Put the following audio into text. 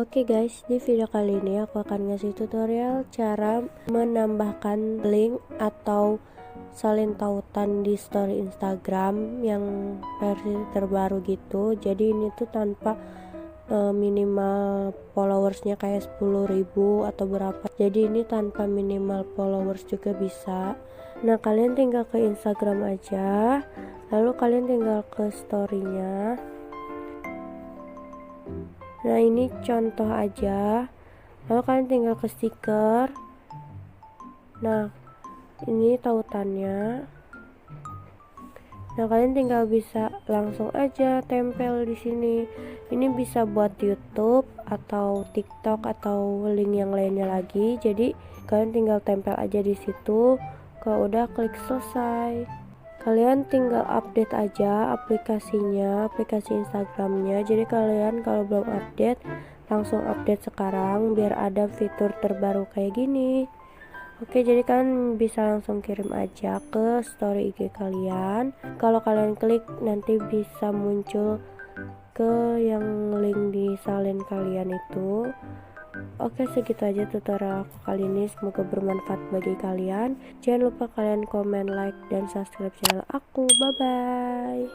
Oke guys, di video kali ini aku akan ngasih tutorial cara menambahkan link atau salin tautan di story Instagram yang versi terbaru gitu. Jadi ini tuh tanpa minimal followersnya kayak 10.000 atau berapa. Jadi ini tanpa minimal followers juga bisa. Nah, kalian tinggal ke Instagram aja, lalu kalian tinggal ke storynya. Nah, ini contoh aja. Lalu kalian tinggal ke stiker. Nah, ini tautannya. Nah, kalian tinggal bisa langsung aja tempel di sini. Ini bisa buat YouTube atau TikTok atau link yang lainnya lagi. Jadi, kalian tinggal tempel aja di situ. Kalau udah klik selesai. Kalian tinggal update aja aplikasinya, aplikasi Instagramnya. Jadi kalian kalau belum update, langsung update sekarang biar ada fitur terbaru kayak gini. Oke, jadi kalian bisa langsung kirim aja ke story IG kalian. Kalau kalian klik nanti bisa muncul ke yang link di salin kalian itu. Oke, segitu aja tutorial aku kali ini, semoga bermanfaat bagi kalian. Jangan lupa kalian komen, like, dan subscribe channel aku. Bye bye.